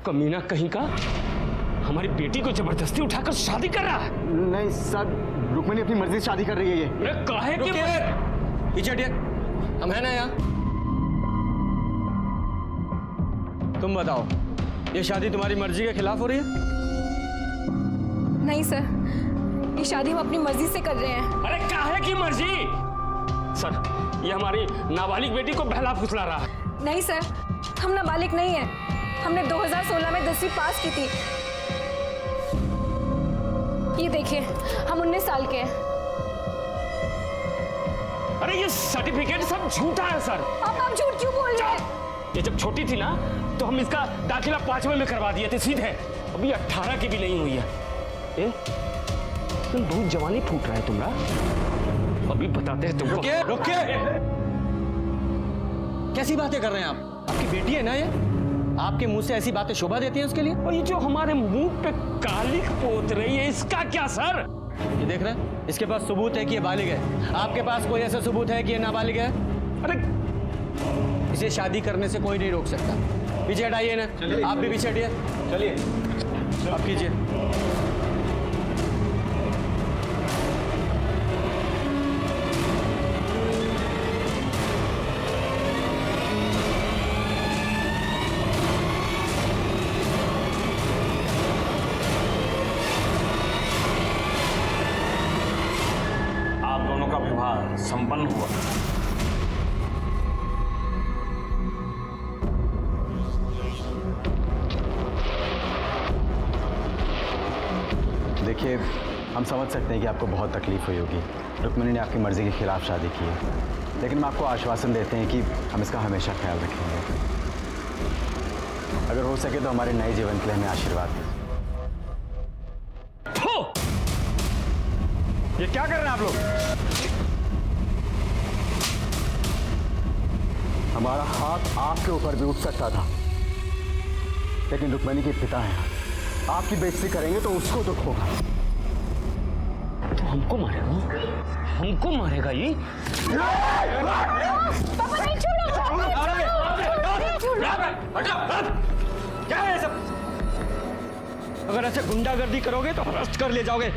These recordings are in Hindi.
कमीना कहीं का हमारी बेटी को जबरदस्ती उठाकर शादी कर रहा है। नहीं सर, रुक्मिणी अपनी मर्जी से शादी कर रही है। ये काहे कि पीछे हटिए, हम है ना यहाँ। तुम बताओ, ये शादी तुम्हारी मर्जी के खिलाफ हो रही है? नहीं सर, ये शादी हम अपनी मर्जी से कर रहे हैं। अरे काहे की मर्जी? सर, ये हमारी नाबालिग बेटी को बहला फुसला रहा है। नहीं सर, हम नाबालिग नहीं है। हमने 2016 में 10वीं पास की थी। ये देखिए, हम 19 साल के हैं। अरे ये सर्टिफिकेट सब झूठा है सर। आप झूठ क्यों बोल रहे हैं? ये जब छोटी थी ना तो हम इसका दाखिला 5वें में करवा दिए थे सीधे। अभी 18 की भी नहीं हुई है। तुम बहुत जवानी फूट रहा है तुम्हारा। अभी बताते हैं तुमको। रुकिए रुकिए, कैसी बातें कर रहे हैं आप? आपकी बेटी है ना ये? आपके मुंह से ऐसी बातें शोभा देती हैं उसके लिए? और ये जो हमारे मुंह पे कालिक पोत रही है, इसका क्या सर? ये देख रहे हैं, इसके पास सबूत है कि ये बालिग है। आपके पास कोई ऐसा सबूत है कि ये नाबालिग है? अरे इसे शादी करने से कोई नहीं रोक सकता। पीछे हटाइए ना, आप भी पीछे हटिए। चलिए आप कीजिए। आप दोनों का विवाह संपन्न हुआ। देखिए, हम समझ सकते हैं कि आपको बहुत तकलीफ हुई होगी। रुक्मिणी ने आपकी मर्जी के खिलाफ शादी की है, लेकिन हम आपको आश्वासन देते हैं कि हम इसका हमेशा ख्याल रखेंगे। अगर हो सके तो हमारे नए जीवन के लिए हमें आशीर्वाद दें। ये क्या कर रहे हैं आप लोग? हमारा हाथ आपके ऊपर भी उठ सकता था, लेकिन रुक्मिणी के पिता हैं। आपकी बेइज्जती करेंगे तो उसको दुख होगा। तो हमको मारेगा? हमको मारेगा ये? पापा नहीं, छोड़ो। क्या है सब? अगर ऐसे गुंडागर्दी करोगे तो अरेस्ट कर ले जाओगे।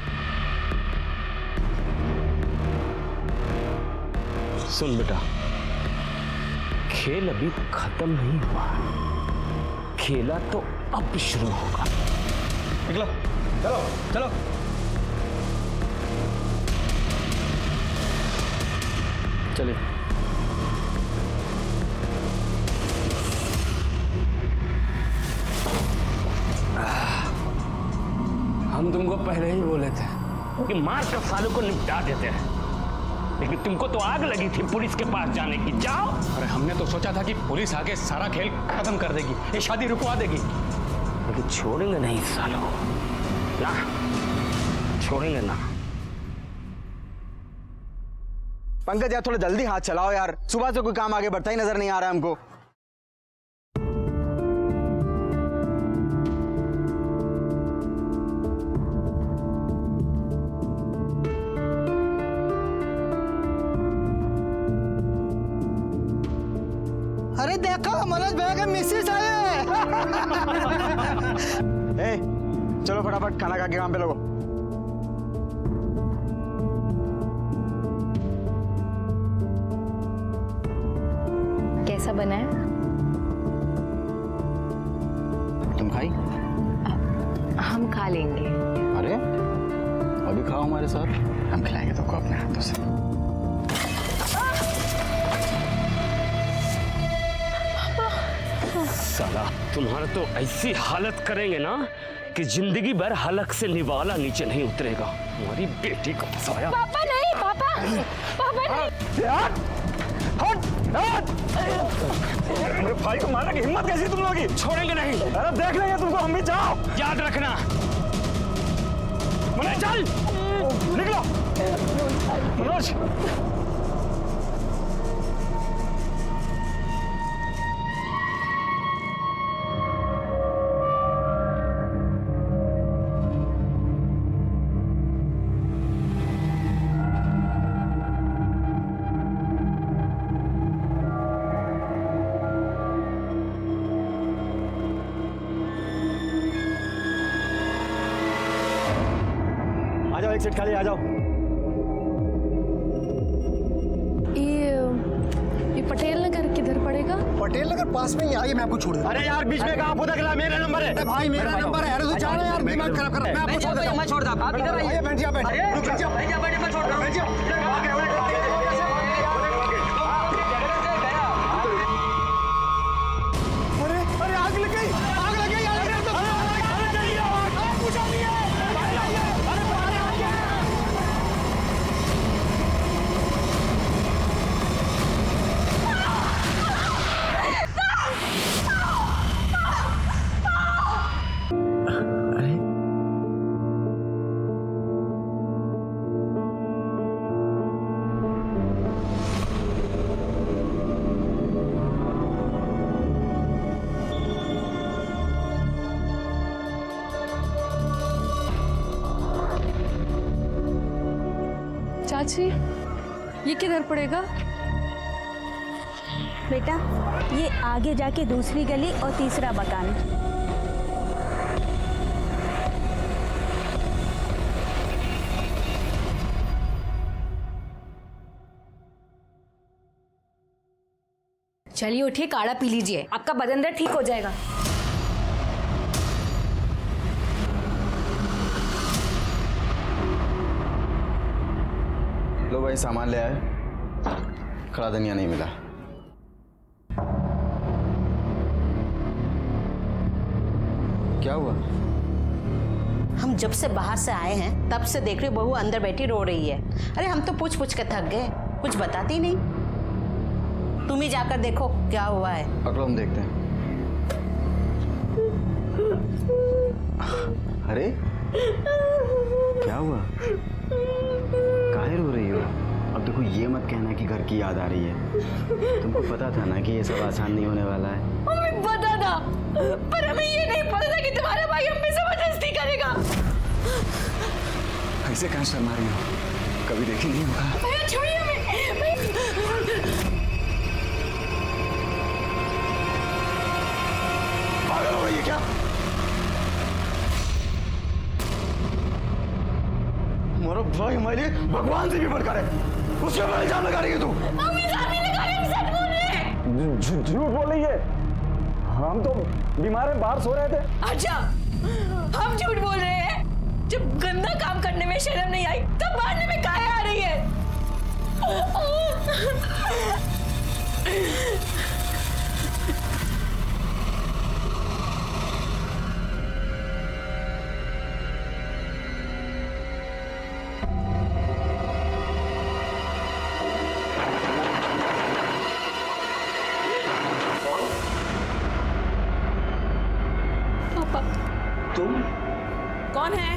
सुन बेटा, खेल अभी खत्म नहीं हुआ, खेला तो अब शुरू होगा। निकलो, चलो चलो। चलिए। हम तुमको पहले ही बोले थे कि मार कर सालों को निपटा देते हैं, लेकिन तुमको तो आग लगी थी पुलिस के पास जाने की। जाओ। अरे हमने तो सोचा था कि पुलिस आके सारा खेल खत्म कर देगी, ये शादी रुकवा देगी, लेकिन छोड़ेंगे नहीं सालों ना, छोड़ेंगे ना। पंकज यार, थोड़ा जल्दी हाथ चलाओ यार। सुबह से कोई काम आगे बढ़ता ही नजर नहीं आ रहा है हमको। अरे देखो, मनोज भैया के मिसेस आए हैं। ए, चलो फटाफट खाना खा के काम पे लगो। कैसा बना है? तुम खाई? हम खा लेंगे। अरे अभी खाओ हमारे साथ, हम खिलाएंगे तुमको अपने हाथों से। साला तुम्हारा तो ऐसी हालत करेंगे ना कि जिंदगी भर हलक से निवाला नीचे नहीं उतरेगा। हमारी बेटी को फंसाया। पापा नहीं, पापा नहीं। मेरे भाई को मारने की हिम्मत कैसी तुम लोगों की? छोड़ेंगे नहीं। अरे देख लेंगे तुमको हम भी। जाओ, याद रखना। मनोज चल, निकलो। मनोज एक सीट खाली, आ जाओ। ये पटेल नगर किधर पड़ेगा? पटेल नगर पास में ही आइए, मैं आपको छोड़ दूँ। अरे यार बीच में कहाँ पता चला, मेरा नंबर है। भाई मेरा नंबर है, अरे तो जा रहा है यार, दिमाग खराब कर रहा है। मैं आपको छोड़ देता हूँ। मैं छोड़ दूँ, आप इधर आइए। बैठ जा, बैठ जा। रुक जा, बैठ जा, मैं छोड़ रहा हूँ। अरे अरे आग लग गई, आग लग गई, आग लग गई। आग बुझानी है। चाची, ये किधर पड़ेगा? बेटा, ये आगे जाके दूसरी गली और तीसरा मकान। चलिए उठिए, काढ़ा पी लीजिए, आपका बदन दर्द ठीक हो जाएगा। लो भाई, सामान ले आए। खड़ा धनिया नहीं मिला। क्या हुआ? हम जब से बाहर से आए हैं तब से देख रहे बहू अंदर बैठी रो रही है। अरे हम तो पूछ पूछ के थक गए, कुछ बताती नहीं। तुम ही जाकर देखो क्या हुआ है। पकड़ो, हम देखते हैं। अरे क्या हुआ? काहे रो रही हो? अब देखो, ये मत कहना कि घर की याद आ रही है। तुमको पता था ना कि ये सब आसान नहीं होने वाला है। हमें पता था, पर हमें ये नहीं पता था कि तुम्हारा भाई हम पे जबरदस्ती करेगा। ऐसे कहाँ शर्मा रही हो? कभी देखी नहीं होगा। भैया छोड़िए हमें, पागल हो रही है क्या? मेरा भाई हमारे लिए भगवान से भी बढ़कर है, उसके ऊपर इल्जाम लगा रही है तू। हम इल्जाम नहीं लगा रहे, हम सच बोल रहे हैं। झूठ बोल रही है। हम तो बीमार हैं, बाहर सो रहे थे। अच्छा, हम झूठ बोल रहे हैं? जब गंदा काम करने में शर्म नहीं आई तब मारने में काहे आ रही है? तुम कौन है?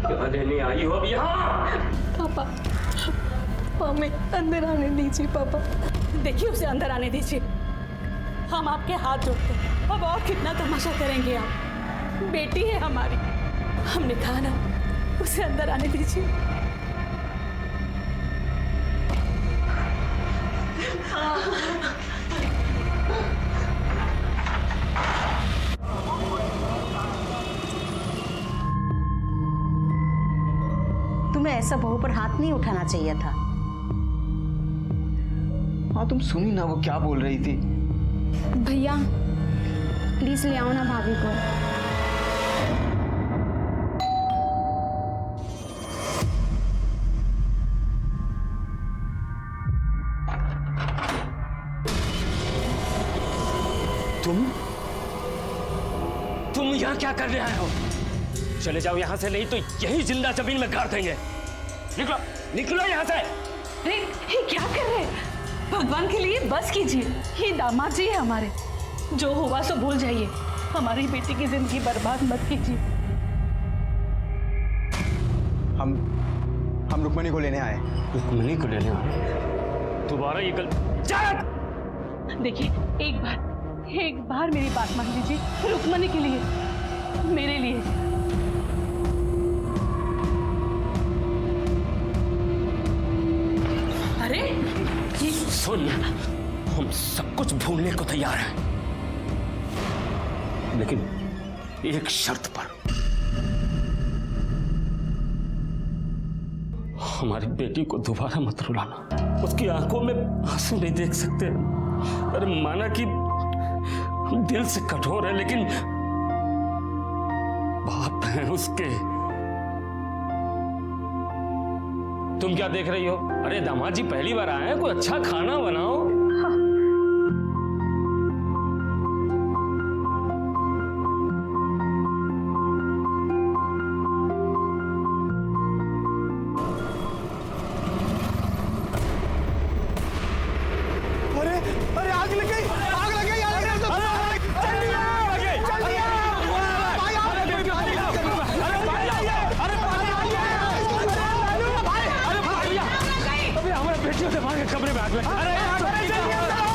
क्या लेने आई हो अब यहाँ? पापा, हमें अंदर आने दीजिए पापा। देखिए उसे अंदर आने दीजिए। हम आपके हाथ जोड़ते हैं। अब और कितना तमाशा करेंगे आप? बेटी है हमारी, हमने कहा ना, उसे अंदर आने दीजिए। तुम्हें ऐसा बहू पर हाथ नहीं उठाना चाहिए था। हाँ, तुम सुनी ना वो क्या बोल रही थी? भैया प्लीज ले आओ ना भाभी को। तुम यहाँ क्या कर रहे हो? चले जाओ यहाँ से, नहीं तो यही जिंदा जमीन में गाड़ देंगे। निकलो, निकलो यहाँ से। अरे ये क्या कर रहे हैं? भगवान के लिए बस कीजिए। ये दामाद जी है हमारे, जो हुआ सो भूल जाइए। हमारी बेटी की जिंदगी बर्बाद मत कीजिए। हम रुक्मणी को लेने आए। रुक्मणी को लेने आए? दोबारा ये गलती। देखिए, एक बार मेरी बात मान लीजिए। रुक्मणी के लिए, मेरे लिए। अरे ये सुन, हम सब कुछ भूलने को तैयार हैं, लेकिन एक शर्त पर। हमारी बेटी को दोबारा मत रुलाना। उसकी आंखों में आंसू नहीं देख सकते। अरे माना कि हम दिल से कठोर है, लेकिन बाप हैं उसके। तुम क्या देख रही हो? अरे दामाद जी पहली बार आए हैं, कोई अच्छा खाना बनाओ। अरे अरे आग लग गई, आग लग गई, आग लग गई। जल्दी आइए, जल्दी आइए। भाई आग लग गई, भाई आग लग गई। अरे भाई आइए, अरे भाई आइए। भाई अरे भाई अबे हमारे बेटियों से भाग के कमरे में आग लग गई। अरे जल्दी आओ।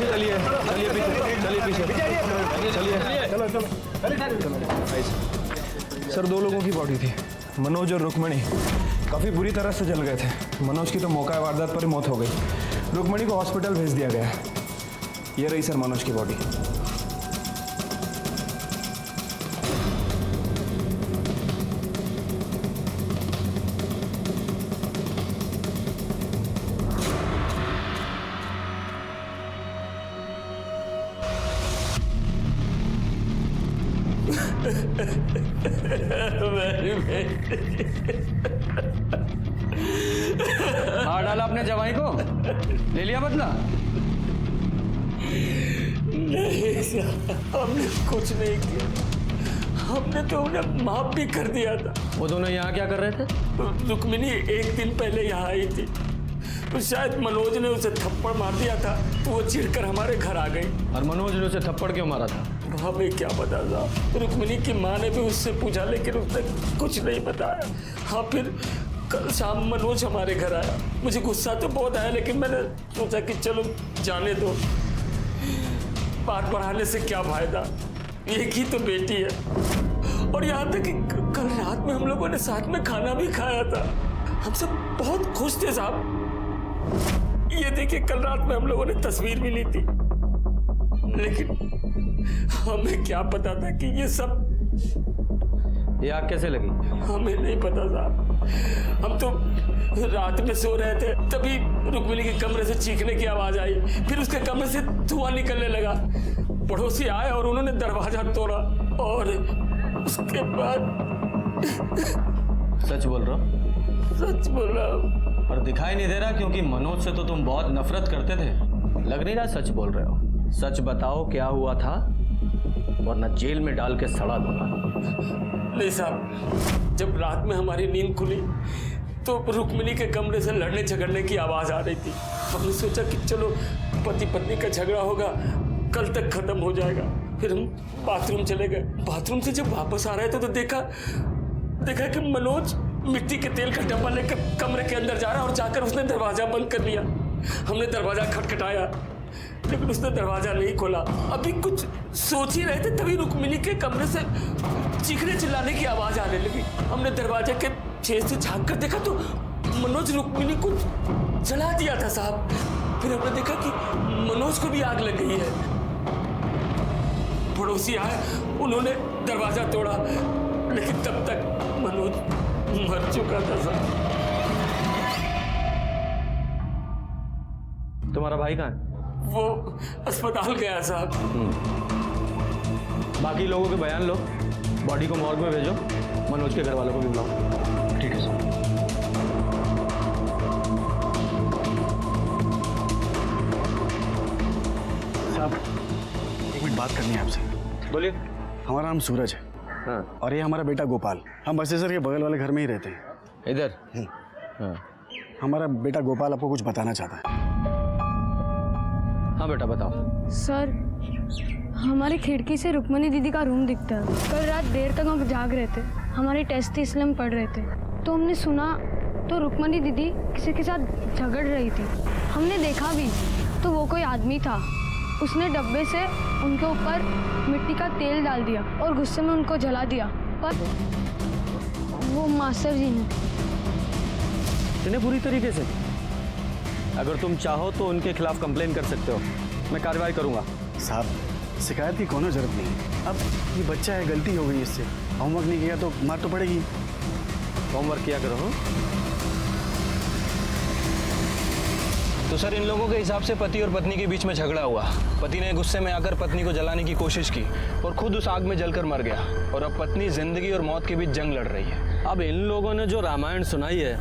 चलिए चलिए पीछे, चलिए पीछे, चलिए चलो चलो। सर 2 लोगों की बॉडी थी, मनोज और रुक्मणी। काफ़ी बुरी तरह से जल गए थे। मनोज की तो मौका वारदात पर ही मौत हो गई। रुक्मणी को हॉस्पिटल भेज दिया गया। ये रही सर मनोज की बॉडी। मार डाला अपने जवाई को, ले लिया बदला? नहीं सर, हमने कुछ नहीं किया। हमने तो उन्हें माफ भी कर दिया था। वो दोनों यहाँ क्या कर रहे थे? रुक्मिणी 1 दिन पहले यहाँ आई थी, तो शायद मनोज ने उसे थप्पड़ मार दिया था, तो वो चिढ़कर हमारे घर आ गई। और मनोज ने उसे थप्पड़ क्यों मारा था? हमें क्या पता था। रुक्मिणी की माँ ने भी उससे पूछा, लेकिन उसने कुछ नहीं बताया। हाँ, फिर कल शाम मनोज हमारे घर आया। मुझे गुस्सा तो बहुत आया, लेकिन मैंने सोचा कि चलो जाने दो, बात बढ़ाने से क्या फायदा, एक ही तो बेटी है। और यहाँ तक कि कल रात में हम लोगों ने साथ में खाना भी खाया था। हम सब बहुत खुश थे साहब। ये देखिए, कल रात में हम लोगों ने तस्वीर भी ली थी, लेकिन हमें क्या पता था कि ये सब। ये आग कैसे लगी? हमें नहीं पता साहब। हम तो रात में सो रहे थे, तभी रुक्मिणी के कमरे से चीखने की आवाज आई। फिर उसके कमरे से धुआं निकलने लगा। पड़ोसी आए और उन्होंने दरवाजा तोड़ा, और उसके बाद। सच बोल रहा हो? सच बोल रहा हूँ। और दिखाई नहीं दे रहा, क्योंकि मनोज से तो तुम बहुत नफरत करते थे। लग नहीं रहा सच बोल रहे हो। सच बताओ क्या हुआ था, वरना जेल में डाल के सड़ा दूंगा। नहीं साहब, जब रात में हमारी नींद खुली तो रुक्मिणी के कमरे से लड़ने झगड़ने की आवाज आ रही थी। हमने सोचा कि चलो पति पत्नी का झगड़ा होगा, कल तक खत्म हो जाएगा। फिर हम बाथरूम चले गए। बाथरूम से जब वापस आ रहे थे तो देखा कि मनोज मिट्टी के तेल का डब्बा लेकर कमरे के अंदर जा रहा, और जाकर उसने दरवाजा बंद कर लिया। हमने दरवाजा खटखटाया, लेकिन उसने दरवाजा नहीं खोला। अभी कुछ सोच ही रहे थे, तभी रुक्मिणी के कमरे से चीखने चिल्लाने की आवाज आने लगी। हमने दरवाजे के छेद से झांक कर देखा तो मनोज रुक्मिणी को जला दिया था साहब। फिर हमने देखा कि मनोज को भी आग लग गई है। पड़ोसी आए, उन्होंने दरवाजा तोड़ा, लेकिन तब तक मनोज मर चुका था साहब। तुम्हारा भाई कहाँ है? वो अस्पताल गया साहब। बाकी लोगों के बयान लो, बॉडी को मॉर्ग में भेजो, मनोज के घर वालों को भी बुलाओ। ठीक है सर। साहब, एक मिनट बात करनी है आपसे। बोलिए। हमारा नाम सूरज है। हाँ। और ये हमारा बेटा गोपाल। हम बसेसर के बगल वाले घर में ही रहते हैं। इधर? हाँ। हमारा बेटा गोपाल आपको कुछ बताना चाहता है। हाँ बेटा बताओ। सर हमारी खिड़की से रुक्मणी दीदी का रूम दिखता है। कल रात देर तक हम जाग रहे थे, हमारी टेस्ट थी इसलिए हम पढ़ रहे थे, तो हमने सुना तो रुक्मणी दीदी किसी के साथ झगड़ रही थी। हमने देखा भी तो वो कोई आदमी था, उसने डब्बे से उनके ऊपर मिट्टी का तेल डाल दिया और गुस्से में उनको जला दिया। पर वो मास्टर जी ने इन्हें पूरी तरीके से, अगर तुम चाहो तो उनके खिलाफ कंप्लेन कर सकते हो, मैं कार्रवाई करूंगा। साहब शिकायत की कोनो जरूरत नहीं है। अब ये बच्चा है, गलती हो गई इससे, होमवर्क नहीं किया तो मार तो पड़ेगी। होमवर्क किया करो। तो सर इन लोगों के हिसाब से पति और पत्नी के बीच में झगड़ा हुआ। पति ने गुस्से में आकर पत्नी को जलाने की कोशिश की और खुद उस आग में जलकर मर गया, और अब पत्नी जिंदगी और मौत के बीच जंग लड़ रही है। अब इन लोगों ने जो रामायण सुनाई है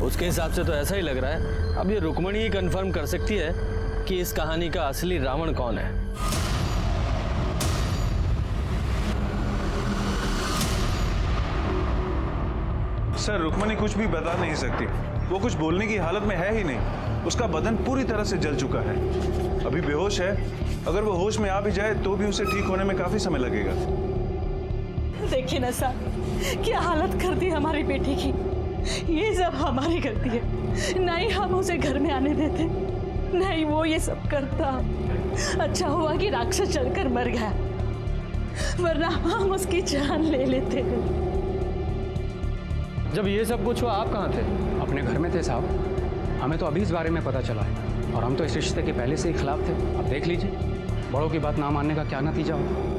उसके हिसाब से तो ऐसा ही लग रहा है। अब ये रुक्मणी ही कंफर्म कर सकती है कि इस कहानी का असली रावण कौन है। सर रुक्मणी कुछ भी बता नहीं सकती, वो कुछ बोलने की हालत में है ही नहीं। उसका बदन पूरी तरह से जल चुका है, अभी बेहोश है। अगर वो होश में आ भी जाए तो भी उसे ठीक होने में काफी समय लगेगा। देखिए ना साहब, क्या हालत कर दी हमारी बेटी की। ये सब हमारी गलती है, नहीं हम उसे घर में आने देते, नहीं वो ये सब करता। अच्छा हुआ कि राक्षस चलकर मर गया, वरना हम उसकी जान ले लेते। जब ये सब कुछ हुआ आप कहाँ थे? अपने घर में थे साहब, हमें तो अभी इस बारे में पता चला है, और हम तो इस रिश्ते के पहले से ही खिलाफ थे। अब देख लीजिए बड़ों की बात ना मानने का क्या नतीजा हो।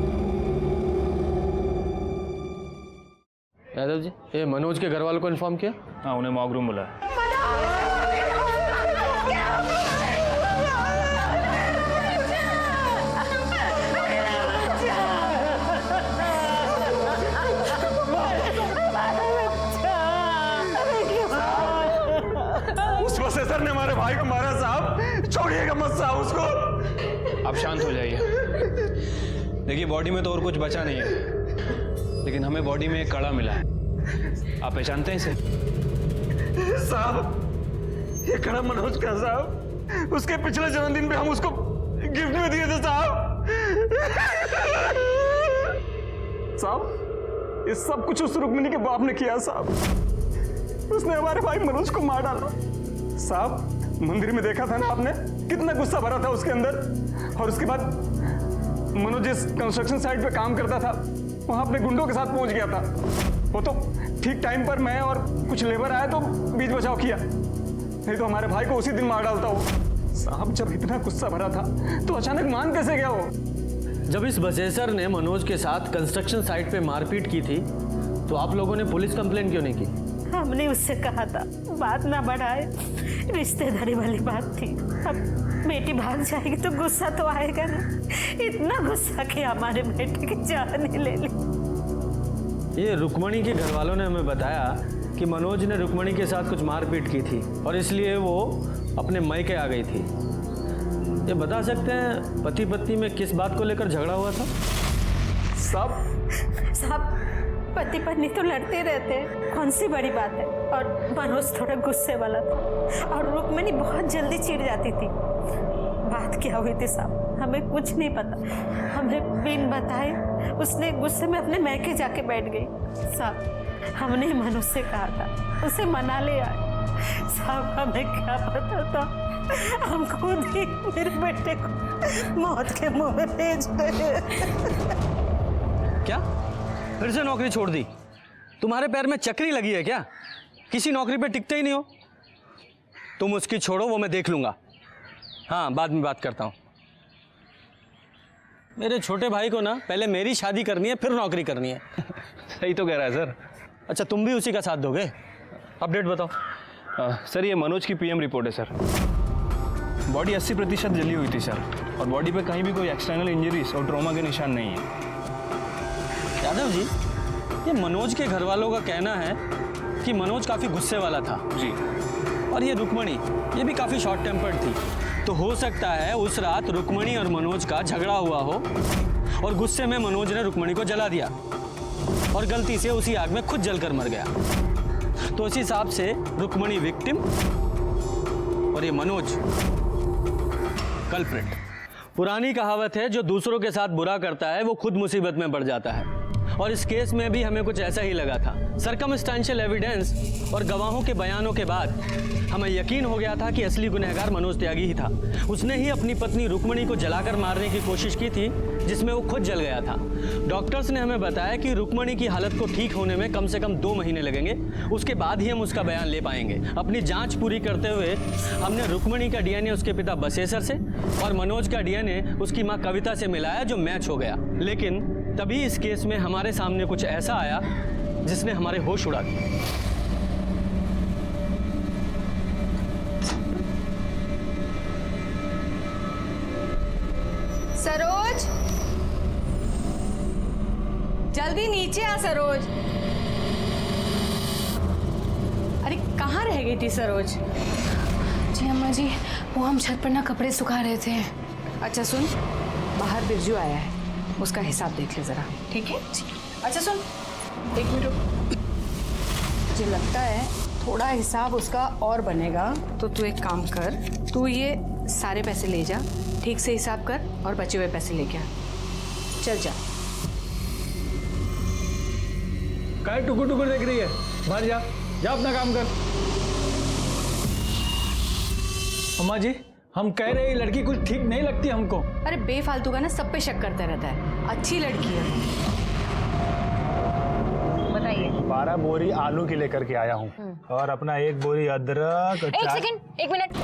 यादव जी, ये मनोज के घर वालों को इन्फॉर्म किया? हाँ, उन्हें मॉक रूम बुलाया। उस प्रोफेसर ने हमारे भाई को मारा साहब, छोड़िएगा मत साहब उसको। आप शांत हो जाइए। देखिए बॉडी में तो और कुछ बचा नहीं है, लेकिन हमें बॉडी में एक कड़ा मिला है। आप पहचानते हैं इसे? साहब ये कड़ा मनोज का साहब, उसके पिछले जन्मदिन पे हम उसको गिफ्ट में दिए थे साहब। साहब ये सब कुछ उस रुक्मिणी के बाप ने किया साहब, उसने हमारे भाई मनोज को मार डाला। साहब मंदिर में देखा था ना आपने, कितना गुस्सा भरा था उसके अंदर। और उसके बाद मनोज जिस कंस्ट्रक्शन साइट पे काम करता था वहां अपने गुंडों के साथ पहुंच गया था। वो तो ठीक टाइम पर मैं और कुछ लेबर आया तो बीच बचाव किया, नहीं तो हमारे भाई को उसी दिन मार डालता वो। साहब जब इतना गुस्सा भरा था तो अचानक मान कैसे गया वो? जब इस बसेसर ने मनोज के साथ कंस्ट्रक्शन साइट पे मारपीट की थी तो आप लोगों ने पुलिस कंप्लेन क्यों नहीं की? हमने उससे कहा था बात ना बढ़ाए, रिश्तेदारी वाली बात थी। अब बेटी भाग जाएगी तो गुस्सा तो आएगा ना। इतना गुस्सा कि हमारे बेटे की जान ही ले ली। ये रुक्मणी के घर वालों ने हमें बताया कि मनोज ने रुक्मणी के साथ कुछ मारपीट की थी और इसलिए वो अपने मायके आ गई थी। ये बता सकते हैं पति पत्नी में किस बात को लेकर झगड़ा हुआ था? साहब पति पत्नी तो लड़ते रहते हैं, कौन सी बड़ी बात है। और मनोज थोड़ा गुस्से वाला था और रुक्मिणी बहुत जल्दी चिढ़ जाती थी। बात क्या हुई थी साहब हमें कुछ नहीं पता, हमें बिन बताए उसने गुस्से में अपने मैके जाके बैठ गई। साहब हमने मनोज से कहा था उसे मना ले आए। साहब हमें क्या पता था, हम खुद ही मेरे बेटे को मौत के मुंह में भेज गए। क्या फिर से नौकरी छोड़ दी? तुम्हारे पैर में चक्री लगी है क्या? किसी नौकरी पे टिकते ही नहीं हो। तुम उसकी छोड़ो, वो मैं देख लूंगा। हाँ बाद में बात करता हूँ। मेरे छोटे भाई को ना पहले मेरी शादी करनी है फिर नौकरी करनी है। सही तो कह रहा है सर। अच्छा तुम भी उसी का साथ दोगे? अपडेट बताओ। सर ये मनोज की पीएम रिपोर्ट है सर। बॉडी 80% जली हुई थी सर, और बॉडी पे कहीं भी कोई एक्सटर्नल इंजरीज और ट्रॉमा के निशान नहीं है। यादव जी ये मनोज के घर वालों का कहना है कि मनोज काफ़ी गुस्से वाला था जी, और ये रुक्मणी ये भी काफ़ी शॉर्ट टेम्पर्ड थी। तो हो सकता है उस रात रुक्मणी और मनोज का झगड़ा हुआ हो और गुस्से में मनोज ने रुक्मणी को जला दिया और गलती से उसी आग में खुद जलकर मर गया। तो इस हिसाब से रुक्मणी विक्टिम और ये मनोज कल्प्रिट। पुरानी कहावत है, जो दूसरों के साथ बुरा करता है वो खुद मुसीबत में पड़ जाता है। और इस केस में भी हमें कुछ ऐसा ही लगा था। सर्कमस्टेंशियल एविडेंस और गवाहों के बयानों के बाद हमें यकीन हो गया था कि असली गुनहगार मनोज त्यागी ही था। उसने ही अपनी पत्नी रुक्मणी को जलाकर मारने की कोशिश की थी, जिसमें वो खुद जल गया था। डॉक्टर्स ने हमें बताया कि रुक्मणी की हालत को ठीक होने में कम से कम 2 महीने लगेंगे, उसके बाद ही हम उसका बयान ले पाएंगे। अपनी जांच पूरी करते हुए हमने रुक्मणी का डीएनए उसके पिता बसेसर से और मनोज का डीएनए उसकी माँ कविता से मिलाया, जो मैच हो गया। लेकिन तभी इस केस में हमारे सामने कुछ ऐसा आया जिसने हमारे होश उड़ा दिए। सरोज, जल्दी नीचे आ सरोज। अरे कहाँ रह गई थी सरोज? जी अम्मा जी, वो हम छत पर ना कपड़े सुखा रहे थे। अच्छा सुन, बाहर बिरजू आया है, उसका हिसाब देख ले जरा, ठीक है? अच्छा सुन, 1 मिनट। मुझे लगता है थोड़ा हिसाब उसका और बनेगा, तो तू एक काम कर, तू ये सारे पैसे ले जा, ठीक से हिसाब कर और बचे हुए पैसे लेके आ। चल जा। काय टुकुर टुकुर देख रही है? बाहर जा, जा अपना काम कर। अम्मा जी, हम कह रहे हैं लड़की कुछ ठीक नहीं लगती हमको। अरे बेफालतू का ना सब पे शक करता रहता है, अच्छी लड़की है। बताइए। 12 बोरी आलू की लेकर के आया हूँ और अपना 1 बोरी अदरक। 1 सेकंड, 1 मिनट।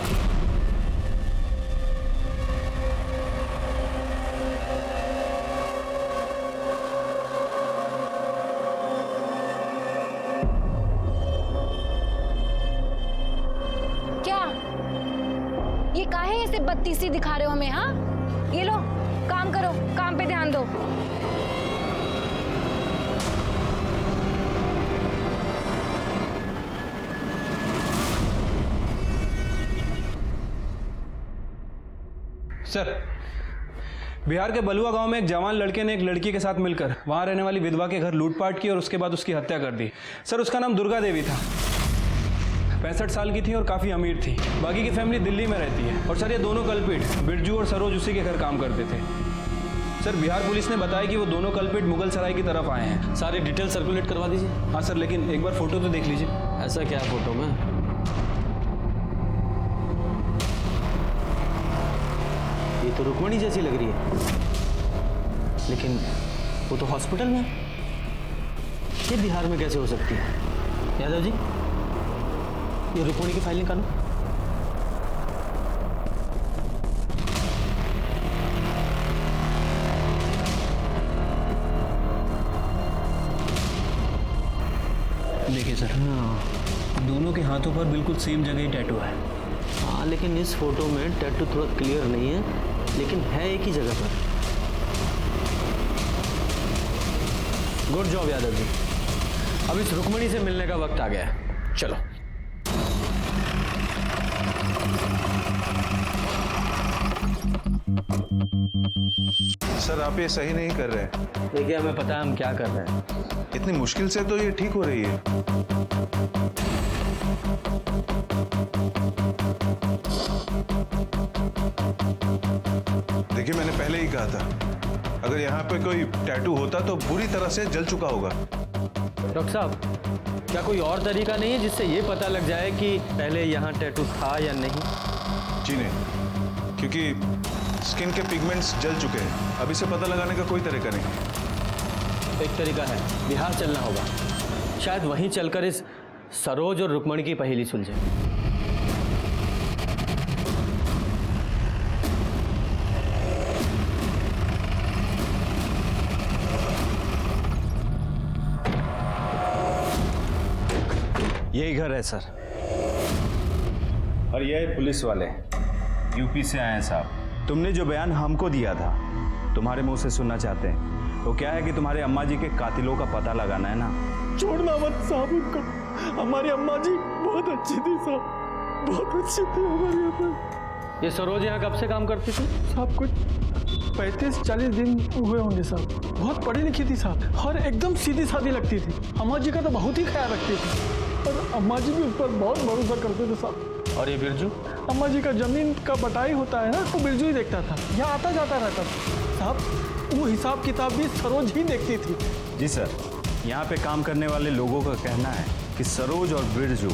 ये काहे ऐसे बत्तीसी दिखा रहे हो हमें? हाँ, ये लो, काम करो, काम पे ध्यान दो। सर, बिहार के बलुआ गांव में एक जवान लड़के ने एक लड़की के साथ मिलकर वहां रहने वाली विधवा के घर लूटपाट की और उसके बाद उसकी हत्या कर दी। सर, उसका नाम दुर्गा देवी था, 65 साल की थी और काफ़ी अमीर थी। बाकी की फैमिली दिल्ली में रहती है। और सर, ये दोनों कल्पिट बिरजू और सरोज उसी के घर काम करते थे। सर, बिहार पुलिस ने बताया कि वो दोनों कल्पिट मुगल सराय की तरफ आए हैं। सारी डिटेल सर्कुलेट करवा दीजिए। हाँ सर, लेकिन एक बार फोटो तो देख लीजिए। ऐसा क्या है फोटो में? ये तो रुक्मणी जैसी लग रही है, लेकिन वो तो हॉस्पिटल में है। ये बिहार में कैसे हो सकती है? यादव जी, ये रुक्मणी की फाइल निकालो। देखिए सर, दोनों के हाथों पर बिल्कुल सेम जगह ही टैटू है। हाँ, लेकिन इस फोटो में टैटू थोड़ा क्लियर नहीं है, लेकिन है एक ही जगह पर। Good job Yadav ji. अब इस रुक्मणी से मिलने का वक्त आ गया है, चलो। सर, आप ये सही नहीं कर रहे हैं। देखिए, हमें पता है हम क्या कर रहे हैं। इतनी मुश्किल से तो ये ठीक हो रही है। देखिए, मैंने पहले ही कहा था, अगर यहाँ पे कोई टैटू होता तो बुरी तरह से जल चुका होगा। डॉक्टर साहब, क्या कोई और तरीका नहीं है जिससे ये पता लग जाए कि पहले यहाँ टैटू था या नहीं? जी नहीं, क्योंकि स्किन के पिगमेंट्स जल चुके हैं। अब इसे पता लगाने का कोई तरीका नहीं। एक तरीका है, बिहार चलना होगा। शायद वहीं चलकर इस सरोज और रुक्मणी की पहेली सुलझे। यही घर है सर। और ये पुलिस वाले यूपी से आए हैं साहब। तुमने जो बयान हमको दिया था, तुम्हारे मुंह से सुनना चाहते हैं। तो क्या है कि तुम्हारे अम्मा जी के कातिलों का पता लगाना है ना। छोड़ना मत साहब उनको। हमारी अम्मा जी बहुत अच्छी थी साहब, बहुत अच्छी थी हमारी अम्मा। ये सरोज यहाँ कब से काम करती थी? साहब कुछ 35-40 दिन हुए होंगे साहब। बहुत पढ़ी लिखी थी साहब और एकदम सीधी सादी लगती थी। अम्मा जी का तो बहुत ही ख्याल रखती थी और अम्मा जी भी उस पर बहुत भरोसा करते थे साहब। और ये बिरजू? अम्मा जी का जमीन का बटाई होता है ना, तो बिरजू ही देखता था, यहाँ आता जाता रहता था। साहब वो हिसाब किताब भी सरोज ही देखती थी। जी सर, यहाँ पे काम करने वाले लोगों का कहना है कि सरोज और बिरजू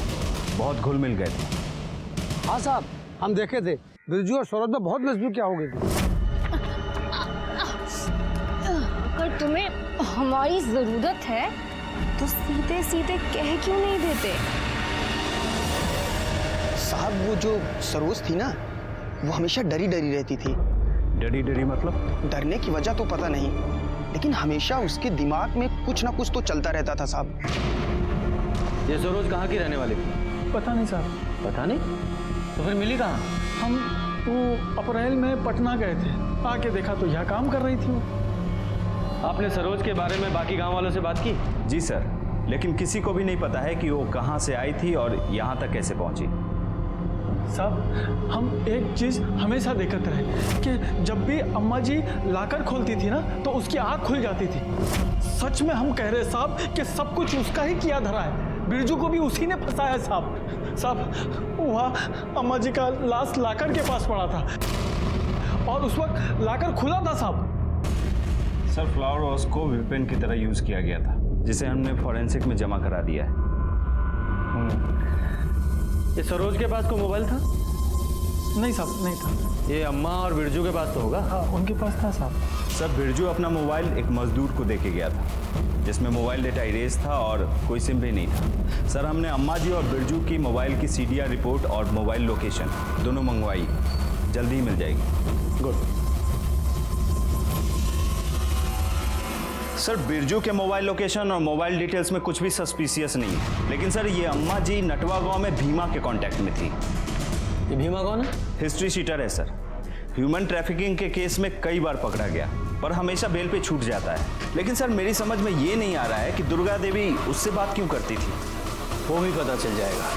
बहुत घुल मिल गए थे। हाँ साहब, हम देखे थे बिरजू और सरोज में बहुत नजदीकियाँ हो गई थी। अगर तुम्हें हमारी जरूरत है तो सीधे सीधे कह क्यों नहीं देते? साहब वो जो सरोज थी ना, वो हमेशा डरी डरी रहती थी। डरी डरी मतलब? डरने की वजह तो पता नहीं, लेकिन हमेशा उसके दिमाग में कुछ ना कुछ तो चलता रहता था साहब। ये सरोज कहाँ की रहने वाली थी? पता नहीं साहब। पता नहीं? तो फिर मिली कहाँ? हम वो अप्रैल में पटना गए थे, आके देखा तो यहाँ काम कर रही थी वो। आपने सरोज के बारे में बाकी गांव वालों से बात की? जी सर, लेकिन किसी को भी नहीं पता है कि वो कहाँ से आई थी और यहाँ तक कैसे पहुँची। साहब हम एक चीज हमेशा देखते रहे कि जब भी अम्मा जी लाकर खोलती थी ना, तो उसकी आँख खुल जाती थी। सच में हम कह रहे साहब कि सब कुछ उसका ही किया धरा है, बिरजू को भी उसी ने फंसाया साहब। साहब वहाँ अम्मा जी का लाश लाकर के पास पड़ा था और उस वक्त लाकर खुला था साहब। सर फ्लावर वॉश को वेपन की तरह यूज किया गया था, जिसे हमने फॉरेंसिक में जमा करा दिया है। ये सरोज के पास कोई मोबाइल था? नहीं साहब, नहीं था। ये अम्मा और बिरजू के पास तो होगा? हाँ, उनके पास था साहब। सर बिरजू अपना मोबाइल एक मजदूर को देके गया था, जिसमें मोबाइल डेटा इरेज था और कोई सिम भी नहीं था। सर हमने अम्मा जी और बिरजू की मोबाइल की CDR रिपोर्ट और मोबाइल लोकेशन दोनों मंगवाई, जल्दी ही मिल जाएगी। गुड। सर बिरजू के मोबाइल लोकेशन और मोबाइल डिटेल्स में कुछ भी सस्पिशियस नहीं है, लेकिन सर ये अम्मा जी नटवा गांव में भीमा के कांटेक्ट में थी। ये भीमा कौन है? हिस्ट्री शीटर है सर, ह्यूमन ट्रैफिकिंग के केस में कई बार पकड़ा गया, पर हमेशा बेल पे छूट जाता है। लेकिन सर मेरी समझ में ये नहीं आ रहा है कि दुर्गा देवी उससे बात क्यों करती थी। वो भी पता चल जाएगा।